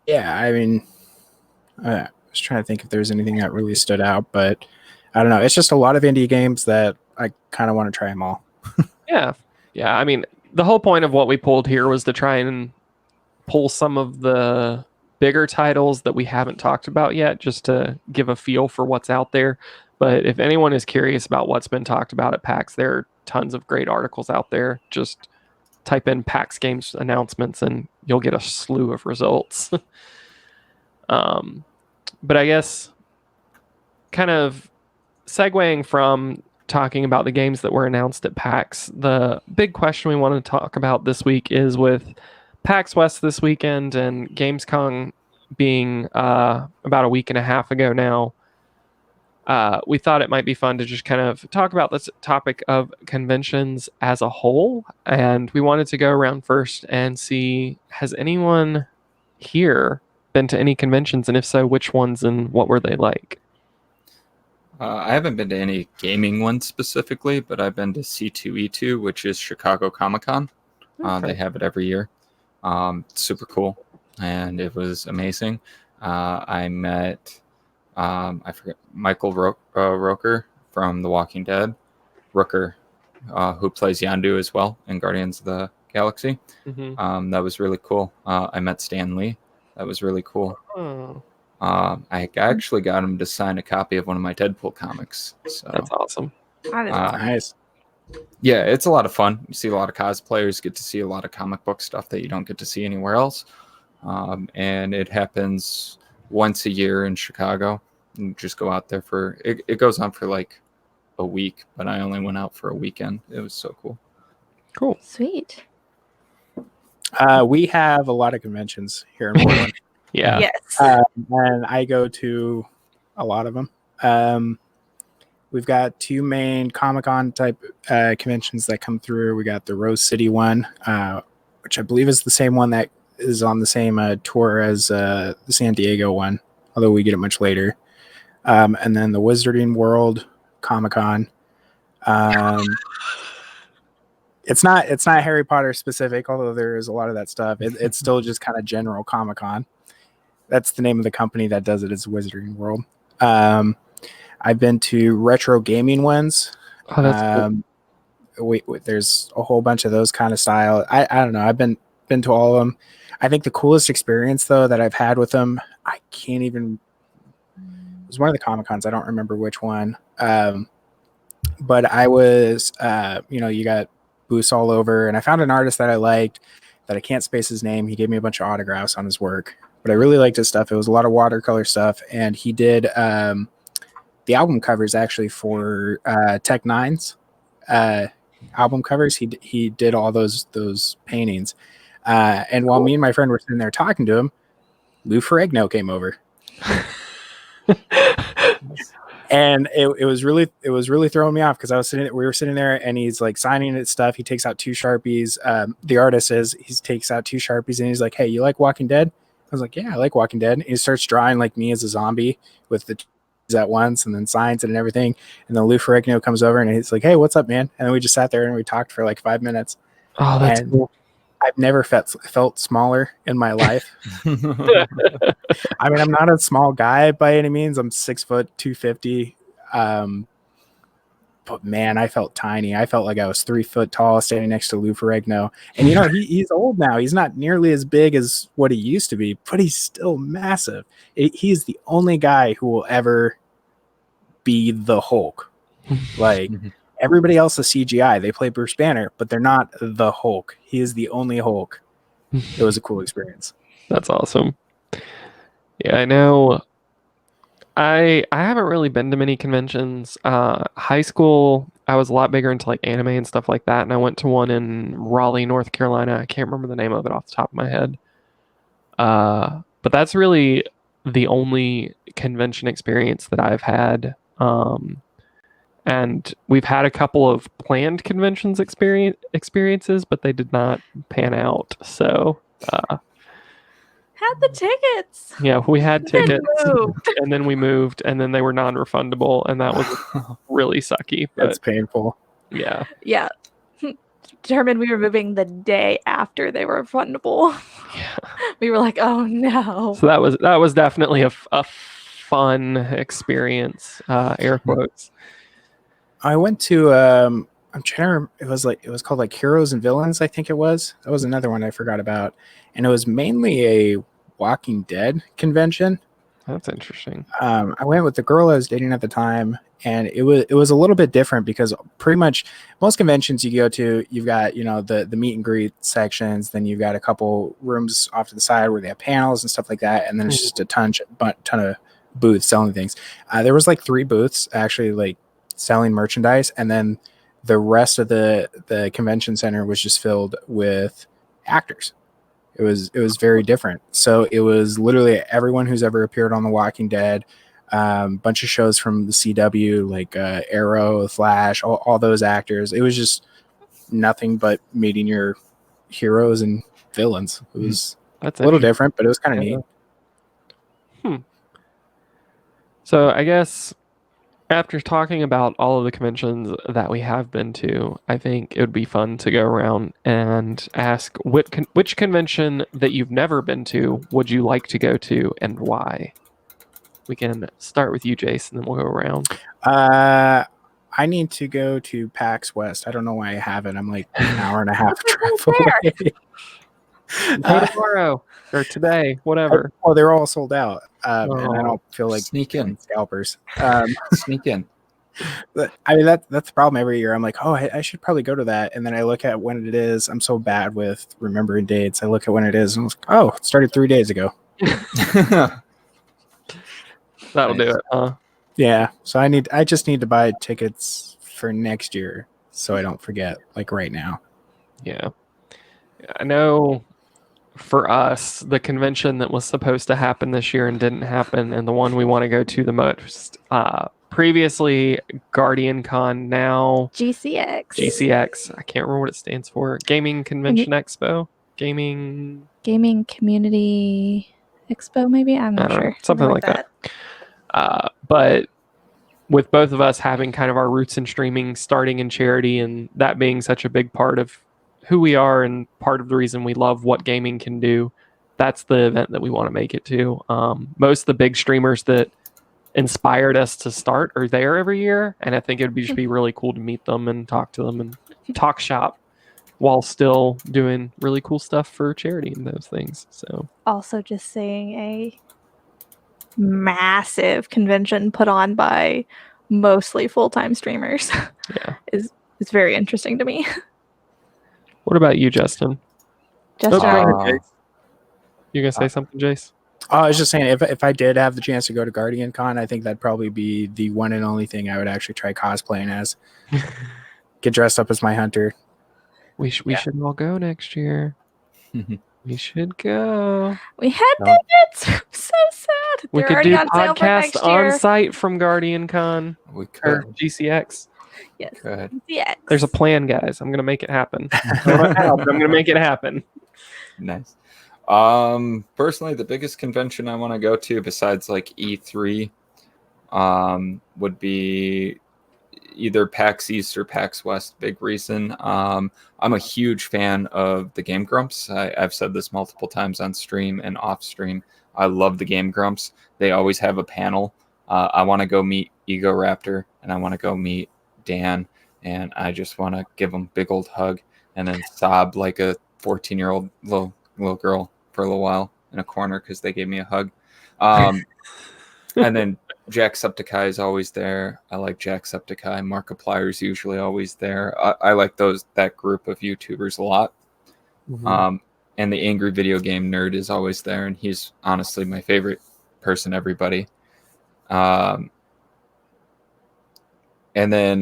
Yeah, I mean, I was trying to think if there's anything that really stood out, but I don't know. It's just a lot of indie games that I kind of want to try them all. Yeah. Yeah. I mean, the whole point of what we pulled here was to try and pull some of the bigger titles that we haven't talked about yet, just to give a feel for what's out there. But if anyone is curious about what's been talked about at PAX, there are tons of great articles out there. Just type in PAX Games announcements and you'll get a slew of results. But I guess kind of segueing from talking about the games that were announced at PAX, the big question we want to talk about this week is with PAX West this weekend and Gamescom being about a week and a half ago now, we thought it might be fun to just kind of talk about this topic of conventions as a whole. And we wanted to go around first and see, has anyone here been to any conventions? And if so, which ones and what were they like? I haven't been to any gaming ones specifically, but I've been to C2E2, which is Chicago Comic-Con. Okay. They have it every year. Super cool, and it was amazing. I met, I forget, Michael Rooker from The Walking Dead. Rooker, who plays Yondu as well in Guardians of the Galaxy. Mhm. That was really cool. I met Stan Lee. That was really cool. Oh, I actually got him to sign a copy of one of my Deadpool comics. So that's awesome. That is Nice. yeah, it's a lot of fun. You see a lot of cosplayers, get to see a lot of comic book stuff that you don't get to see anywhere else. And it happens once a year in Chicago. You just go out there for it. It goes on for like a week, but I only went out for a weekend. It was so cool. Cool. sweet. We have a lot of conventions here in Portland. Yeah. Yes. And I go to a lot of them. We've got two main Comic-Con type conventions that come through. We got the Rose City one, which I believe is the same one that is on the same tour as the San Diego one, although we get it much later. And then the Wizarding World Comic-Con. It's not Harry Potter specific, although there is a lot of that stuff. It's still just kind of general Comic-Con. That's the name of the company that does it, is Wizarding World. I've been to retro gaming ones. Oh, that's cool. There's a whole bunch of those kind of style. I don't know. I've been to all of them. I think the coolest experience though that I've had with them, I can't even. It was one of the Comic-Cons. I don't remember which one. But I was, you got booths all over, and I found an artist that I liked that I can't space his name. He gave me a bunch of autographs on his work, but I really liked his stuff. It was a lot of watercolor stuff, and he did the album covers actually for Tech Nine's album covers. He did all those paintings, and while me and my friend were sitting there talking to him, Lou Ferrigno came over. And it was really throwing me off because we were sitting there and he's like signing his stuff. He takes out two Sharpies. The artist he takes out two Sharpies and he's like, "Hey, you like Walking Dead?" I was like, "Yeah, I like Walking Dead." And he starts drawing like me as a zombie with the at once and then signs it and everything. And then Lou Ferrigno comes over and he's like, "Hey, what's up, man?" And then we just sat there and we talked for like 5 minutes. Oh, that's cool. I've never felt smaller in my life. I mean, I'm not a small guy by any means. I'm 6 foot 250. But man, I felt tiny. I felt like I was 3 foot tall standing next to Lou Ferrigno. And he's old now. He's not nearly as big as what he used to be, but he's still massive. He's the only guy who will ever be the Hulk. Like everybody else is CGI. They play Bruce Banner, but they're not the Hulk. He is the only Hulk. It was a cool experience. That's awesome. Yeah, I know. I haven't really been to many conventions. High school, I was a lot bigger into like anime and stuff like that, and I went to one in Raleigh, North Carolina. I can't remember the name of it off the top of my head. But that's really the only convention experience that I've had. And we've had a couple of planned conventions experiences, but they did not pan out. So Had the tickets. yeah, we had Then tickets, moved. and then we moved, and then they were non-refundable, and that was really sucky. That's But painful. yeah, Yeah. Determined we were moving the day after they were refundable. yeah. We were like, oh no. So that was definitely a fun experience. Air quotes. I went to I'm trying to remember, it was called like Heroes and Villains, I think it was. That was another one I forgot about. And it was mainly a Walking Dead convention. That's interesting. I went with the girl I was dating at the time, and it was a little bit different because pretty much most conventions you go to, you've got, you know, the meet and greet sections, then you've got a couple rooms off to the side where they have panels and stuff like that, and then it's just a ton of booths selling things. There was like 3 booths actually like selling merchandise, and then the rest of the convention center was just filled with actors. It was very different. So it was literally everyone who's ever appeared on The Walking Dead, bunch of shows from the CW like Arrow, Flash, all those actors. It was just nothing but meeting your heroes and villains. It was That's a little interesting. different, but it was kind of neat. So I guess after talking about all of the conventions that we have been to, I think it would be fun to go around and ask which convention that you've never been to would you like to go to and why? We can start with you, Jace, and then we'll go around. I need to go to PAX West. I don't know why I haven't. I'm like an hour and a half drive away. Go tomorrow or today, whatever. Oh, they're all sold out, and I Oh. don't feel like Sneak in. scalpers. Sneak in. But, I mean, that's the problem every year. I'm like, oh, I should probably go to that, and then I look at when it is. I'm so bad with remembering dates. I look at when it is, and I'm like, oh, it started 3 days ago. That'll do Nice. it, huh? Yeah, so I just need to buy tickets for next year so I don't forget, like right now. Yeah. I know for us, the convention that was supposed to happen this year and didn't happen, and the one we want to go to the most, previously Guardian Con, now GCX. GCX. I can't remember what it stands for. Gaming Convention Expo? Gaming Community Expo, maybe? I'm I not don't know, sure. something like that. But with both of us having kind of our roots in streaming, starting in charity, and that being such a big part of who we are and part of the reason we love what gaming can do, that's the event that we want to make it to. Most of the big streamers that inspired us to start are there every year, and I think it would just be really cool to meet them and talk to them and talk shop while still doing really cool stuff for charity and those things. So Also, just saying a massive convention put on by mostly full-time streamers yeah. is very interesting to me. What about you, Justin? Just You gonna say something, Jace? I was just saying, if I did have the chance to go to Guardian Con, I think that'd probably be the one and only thing I would actually try cosplaying as. Get dressed up as my hunter. We should all go next year. We should go. we had No. tickets. I'm so sad. We They're could already do on sale for podcast next on year. site from Guardian Con We or could. GCX. Yes. Could. GCX. There's a plan, guys. I'm gonna make it happen. I don't know how, but I'm gonna make it happen. Nice. Personally, the biggest convention I want to go to besides like E3 would be either PAX East or PAX West. Big reason. I'm a huge fan of the Game Grumps. I've said this multiple times on stream and off stream. I love the Game Grumps. They always have a panel. I want to go meet Ego Raptor, and I want to go meet Dan, and I just want to give them a big old hug and then sob like a 14-year-old little girl for a little while in a corner because they gave me a hug. And then Jacksepticeye is always there. I like Jacksepticeye. Markiplier's usually always there. I like that group of YouTubers a lot. And the Angry Video Game Nerd is always there, and he's honestly my favorite person everybody. And then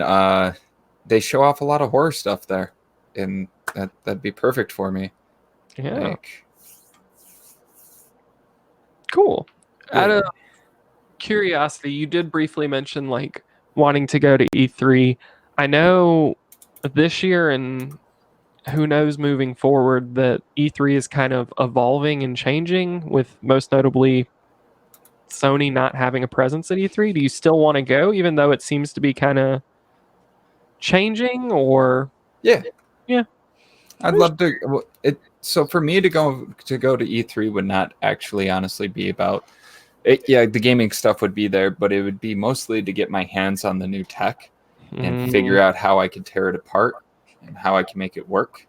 they show off a lot of horror stuff there, and that'd be perfect for me. Yeah. Like, Cool. Out Yeah. of curiosity, you did briefly mention like wanting to go to E3. I know this year and who knows moving forward that E3 is kind of evolving and changing, with most notably Sony not having a presence at E3. Do you still want to go even though it seems to be kind of changing, or yeah, Yeah. I'd love to. So for me to go to E3 would not actually honestly be about it. Yeah, the gaming stuff would be there, but it would be mostly to get my hands on the new tech and figure out how I could tear it apart and how I can make it work,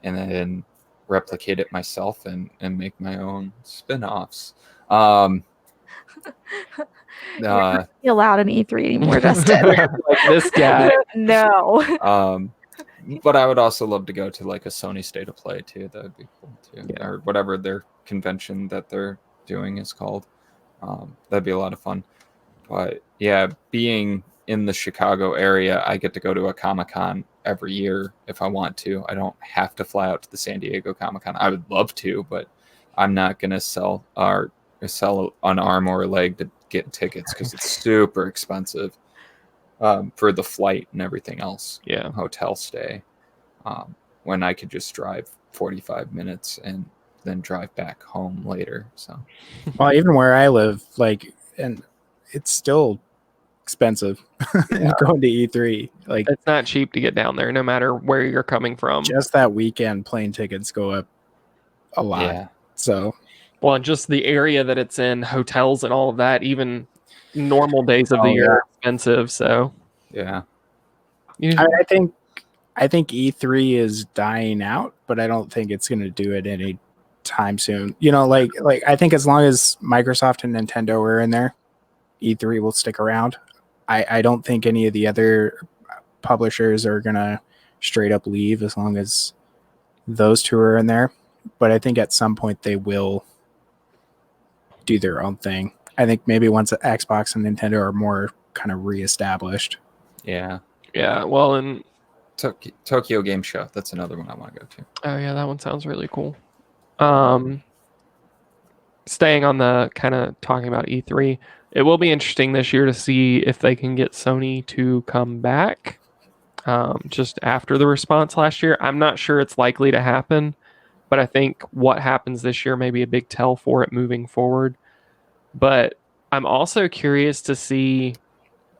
and then replicate it myself and make my own spin-offs. You're not allowed an E3 anymore, Justin. like this guy. No. But I would also love to go to like a Sony State of Play too. That would be cool too, Yeah. or whatever their convention that they're doing is called. That'd be a lot of fun. But yeah, being in the Chicago area, I get to go to a Comic-Con every year if I want to. I don't have to fly out to the San Diego Comic-Con. I would love to, but I'm not gonna sell an arm or a leg to get tickets because it's super expensive for the flight and everything else. Yeah. Hotel stay, when I could just drive 45 minutes and then drive back home later. So Well, even where I live, like, and it's still expensive going to E3. Like, It's not cheap to get down there, no matter where you're coming from. just that weekend, plane tickets go up a lot. yeah, So Well, and just the area that it's in, hotels and all of that, even normal days of the Oh, year are expensive. So yeah. I think E3 is dying out, but I don't think it's going to do it any time soon. You know, like I think as long as Microsoft and Nintendo are in there, E3 will stick around. I don't think any of the other publishers are going to straight up leave as long as those two are in there. But I think at some point they will do their own thing. I think maybe once Xbox and Nintendo are more kind of reestablished. Yeah. yeah, well, and Tokyo Game Show. That's another one I want to go to. oh yeah, that one sounds really cool. Staying on the kind of talking about E3, it will be interesting this year to see if they can get Sony to come back just after the response last year. I'm not sure it's likely to happen, but I think what happens this year may be a big tell for it moving forward. But I'm also curious to see,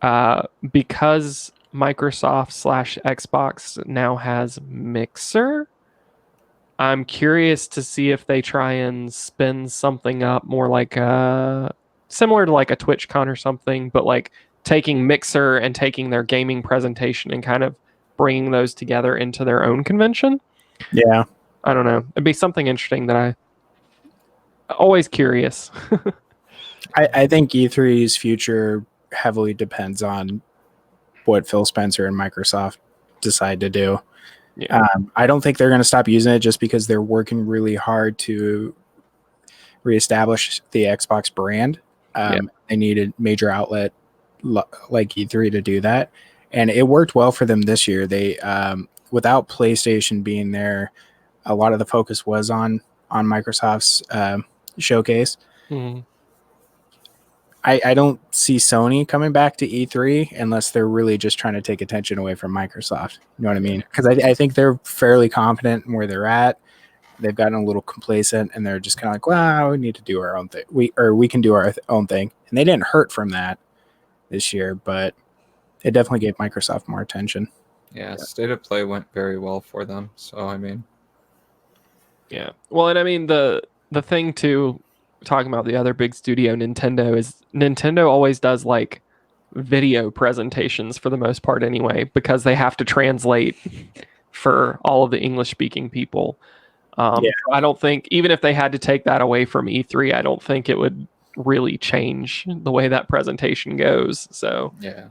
because Microsoft / Xbox now has Mixer, I'm curious to see if they try and spin something up more like similar to like a TwitchCon or something, but like taking Mixer and taking their gaming presentation and kind of bringing those together into their own convention. Yeah. I don't know. It'd be something interesting that I always curious. I think E3's future heavily depends on what Phil Spencer and Microsoft decide to do. Yeah. I don't think they're going to stop using it just because they're working really hard to reestablish the Xbox brand. They need a major outlet like E3 to do that. And it worked well for them this year. They, without PlayStation being there, a lot of the focus was on Microsoft's showcase. Mhm. I don't see Sony coming back to E3 unless they're really just trying to take attention away from Microsoft. You know what I mean? Because I think they're fairly confident in where they're at. They've gotten a little complacent, and they're just kind of like, "Well, we need to do our own thing. We can do our own thing." And they didn't hurt from that this year, but it definitely gave Microsoft more attention. Yeah, State of Play went very well for them. So I mean, Yeah. Well, and I mean the thing too, talking about the other big studio, Nintendo, is Nintendo always does like video presentations for the most part anyway, because they have to translate for all of the English speaking people. So I don't think, even if they had to take that away from E3, I don't think it would really change the way that presentation goes. So yeah.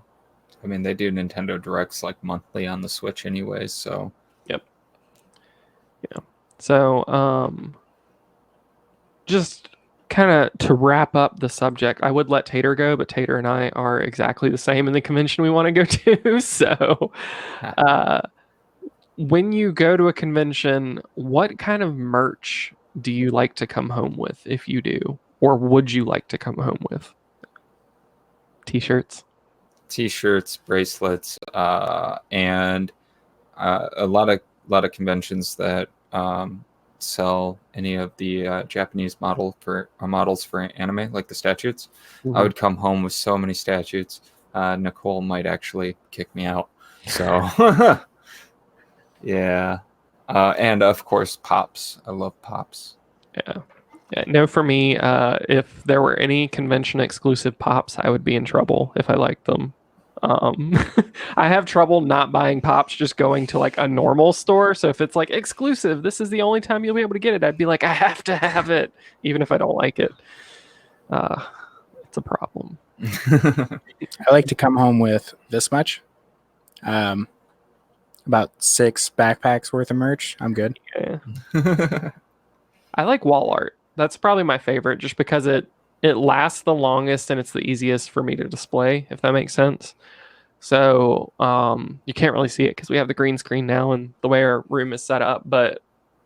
I mean, they do Nintendo Directs like monthly on the Switch anyways, so So, just kind of to wrap up the subject, I would let Tater go, but Tater and I are exactly the same in the convention we want to go to. So, when you go to a convention, what kind of merch do you like to come home with, if you do, or would you like to come home with? T-shirts, bracelets, and a lot of conventions that sell any of the Japanese models for anime, like the statues. I would come home with so many statues. Nicole might actually kick me out. So yeah, and of course pops. I love pops. Yeah. No, for me, if there were any convention exclusive pops, I would be in trouble if I liked them. I have trouble not buying pops just going to like a normal store. So if it's like exclusive, this is the only time you'll be able to get it, I'd be like, I have to have it, even if I don't like it. It's a problem. I like to come home with this much. About 6 backpacks worth of merch. I'm good. Yeah. I like wall art. That's probably my favorite, just because it lasts the longest and it's the easiest for me to display, if that makes sense. So you can't really see it because we have the green screen now and the way our room is set up. But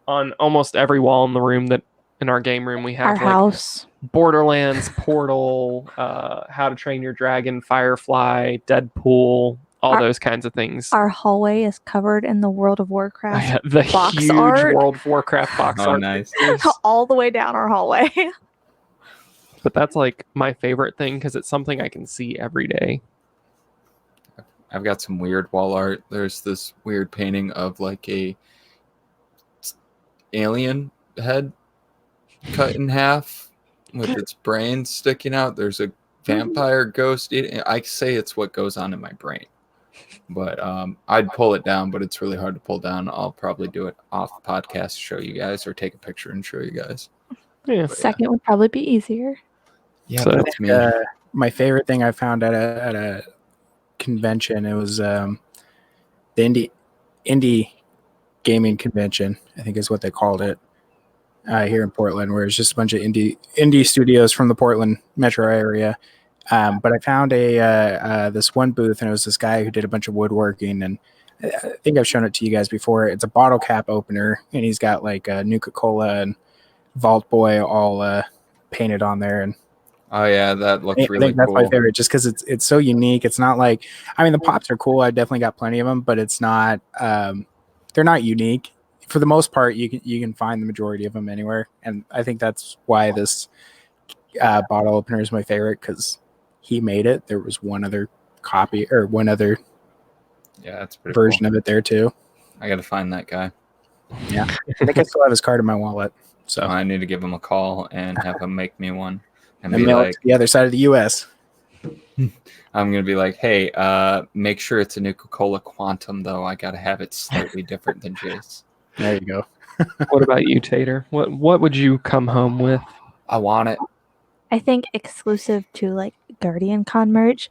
on almost every wall in the room, that in our game room, we have Our like house. Borderlands, Portal, How to Train Your Dragon, Firefly, Deadpool, all those kinds of things. Our hallway is covered in the World of Warcraft The box huge art. World of Warcraft box Oh, art. nice. all the way down our hallway. But that's like my favorite thing because it's something I can see every day. I've got some weird wall art. There's this weird painting of like a alien head cut in half with its brain sticking out. There's a vampire ghost eating. I say it's what goes on in my brain, but I'd pull it down, but it's really hard to pull down. I'll probably do it off podcast, show you guys, or take a picture and show you guys. Yeah. Second would probably be easier. Yeah, So- that's me. My favorite thing I found at a convention, it was the indie gaming convention, I think is what they called it, here in Portland, where it's just a bunch of indie studios from the Portland metro area. But I found this one booth, and it was this guy who did a bunch of woodworking, and I think I've shown it to you guys before. It's a bottle cap opener, and he's got like Nuka-Cola and Vault Boy all painted on there, and Oh yeah, that looks I really think that's cool. my favorite, just because it's so unique. It's not like, I mean, the pops are cool. I've definitely got plenty of them, but it's not. They're not unique. For the most part, you can find the majority of them anywhere, and I think that's why this bottle opener is my favorite, because he made it. There was one other copy or one other Yeah, that's pretty version cool. of it there too. I got to find that guy. Yeah, I think I still have his card in my wallet. So I need to give him a call and have him make me one, and and be mail it like, to the other side of the U.S. I'm gonna be like, hey, make sure it's a Nuka-Cola Quantum though. I gotta have it slightly different than Jace. There you go. What about you, Tater? What would you come home with? I want it. I think exclusive to like Guardian Con merch,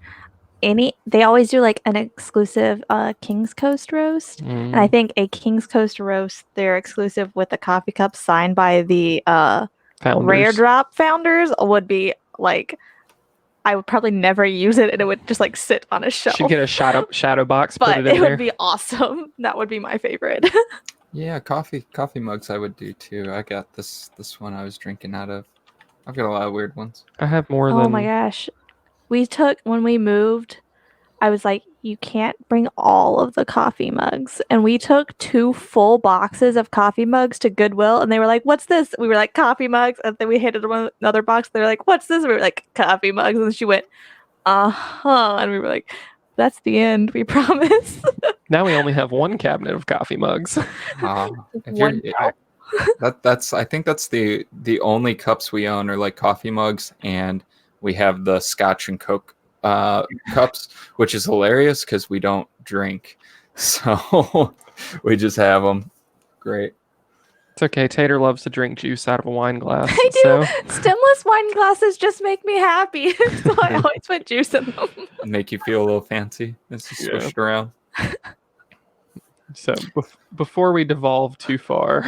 they always do like an exclusive King's Coast roast. And I think a King's Coast roast, they're exclusive with the coffee cup signed by the Founders. Rare Drop founders, would be like, I would probably never use it, and it would just like sit on a shelf. Should get a shadow box, put but it it in would there. be awesome. That would be my favorite. Yeah, coffee mugs I would do too. I got this one I was drinking out of. I've got a lot of weird ones. I have more Oh than my gosh. When we moved, I was like, you can't bring all of the coffee mugs. And we took 2 full boxes of coffee mugs to Goodwill, and they were like, what's this? We were like, coffee mugs. And then we handed them another box. They were like, what's this? And we were like, coffee mugs. And she went, uh-huh. And we were like, that's the end, we promise. Now we only have one cabinet of coffee mugs. If One that's I think that's the only cups we own are like coffee mugs, and we have the Scotch and Coke cups, which is hilarious because we don't drink, so we just have them. Great. It's okay. Tater loves to drink juice out of a wine glass. I do. So Stemless wine glasses just make me happy. So I always put juice in them. Make you feel a little fancy. It's just Yeah. switched around. before we devolve too far,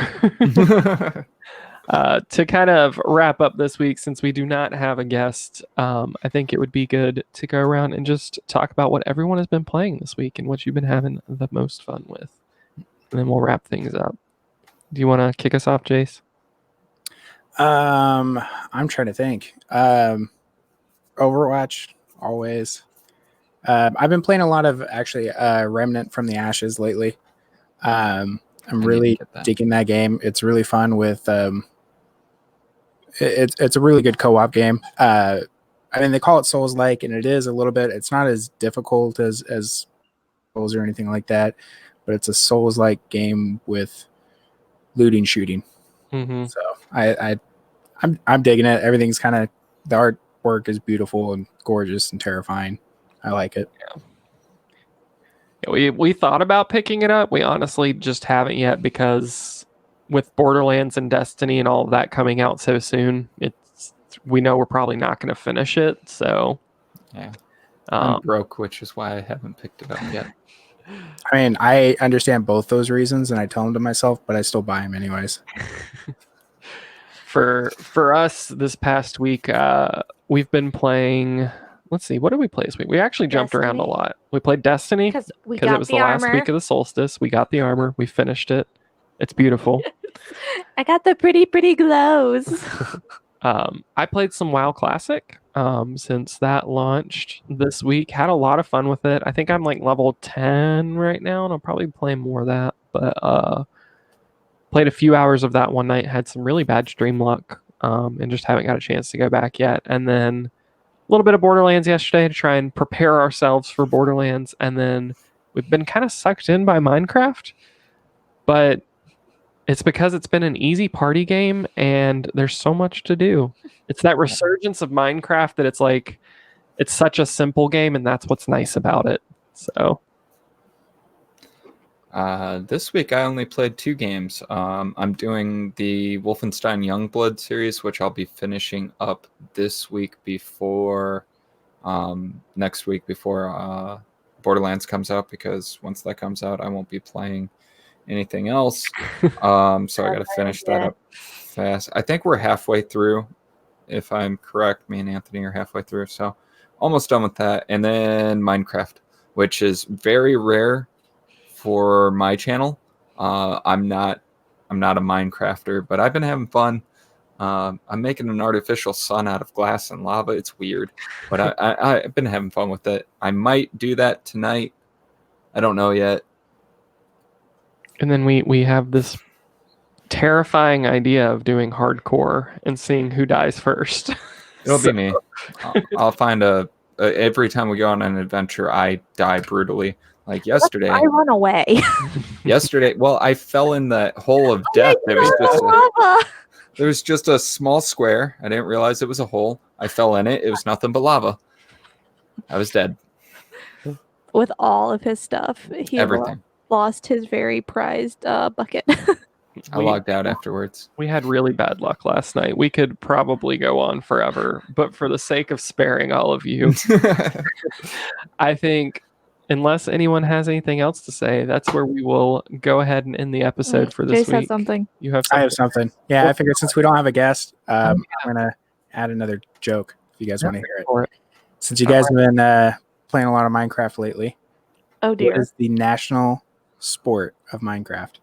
To kind of wrap up this week, since we do not have a guest, I think it would be good to go around and just talk about what everyone has been playing this week and what you've been having the most fun with. And then we'll wrap things up. Do you want to kick us off, Jace? I'm trying to think. Overwatch, always. I've been playing a lot of actually Remnant from the Ashes lately. I'm really digging that game. It's really fun with it's a really good co-op game. I mean, they call it Souls-like, and it is a little bit. It's not as difficult as Souls or anything like that, but it's a Souls-like game with looting, shooting. Mm-hmm. So I'm digging it. Everything's kind of, the artwork is beautiful and gorgeous and terrifying. I like it. Yeah, we thought about picking it up. We honestly just haven't yet because with Borderlands and Destiny and all of that coming out so soon, we know we're probably not going to finish it. So yeah, I'm broke, which is why I haven't picked it up yet. I mean, I understand both those reasons, and I tell them to myself, but I still buy them anyways. For us this past week, we've been playing. Let's see, what did we play this week? We actually jumped around a lot. We played Destiny because it was the last week of the solstice. We got the armor. We finished it. It's beautiful. I got the pretty glows. I played some WoW Classic since that launched this week. Had a lot of fun with it. I think I'm like level 10 right now, and I'll probably play more of that. But played a few hours of that one night. Had some really bad stream luck, and just haven't got a chance to go back yet. And then a little bit of Borderlands yesterday to try and prepare ourselves for Borderlands. And then we've been kind of sucked in by Minecraft, but it's because it's been an easy party game and there's so much to do. It's that resurgence of Minecraft that it's like, it's such a simple game, and that's what's nice about it. So this week I only played 2 games. I'm doing the Wolfenstein Youngblood series, which I'll be finishing up this week before next week before Borderlands comes out, because once that comes out I won't be playing anything else. So I gotta finish that up fast. I think we're halfway through, if I'm correct. Me and Anthony are halfway through, so almost done with that. And then Minecraft, which is very rare for my channel. I'm not a Minecrafter, but I've been having fun. I'm making an artificial sun out of glass and lava. It's weird, but I've been having fun with it. I might do that tonight. I don't know yet. And then we have this terrifying idea of doing hardcore and seeing who dies first. It'll be me. I'll find every time we go on an adventure, I die brutally. Like yesterday, I run away. Yesterday, well, I fell in the hole of death. There was just a small square. I didn't realize it was a hole. I fell in it. It was nothing but lava. I was dead. With all of his stuff, he Everything. lost his very prized bucket. I logged out afterwards. We had really bad luck last night. We could probably go on forever, but for the sake of sparing all of you, I think, unless anyone has anything else to say, that's where we will go ahead and end the episode for this Jace week. has something. You have something? I have something. Yeah, I figured since we don't have a guest, I'm going to add another joke if you guys want to hear it. Since you guys have been playing a lot of Minecraft lately. Oh, dear. What is the national sport of Minecraft?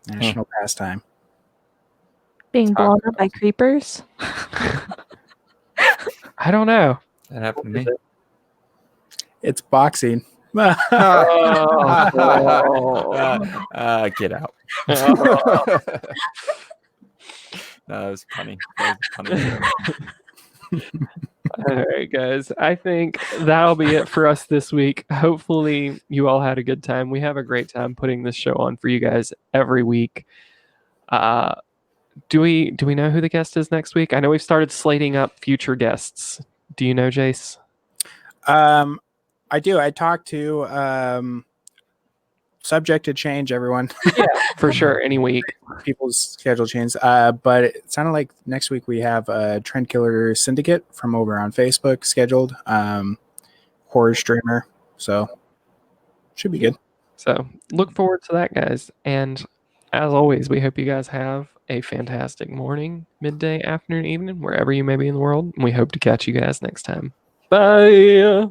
National pastime. Being blown up by creepers. I don't know. That happened to me. It's boxing. Get out. No, that was funny. All right, guys. I think that'll be it for us this week. Hopefully, you all had a good time. We have a great time putting this show on for you guys every week. Do we know who the guest is next week? I know we've started slating up future guests. Do you know, Jace? I do. I talked to subject to change, everyone. Yeah, for sure. Any week. People's schedule changes. But it sounded like next week we have a Trend Killer Syndicate from over on Facebook scheduled. Horror streamer. So should be good. So look forward to that, guys. And as always, we hope you guys have a fantastic morning, midday, afternoon, evening, wherever you may be in the world. And we hope to catch you guys next time. Bye.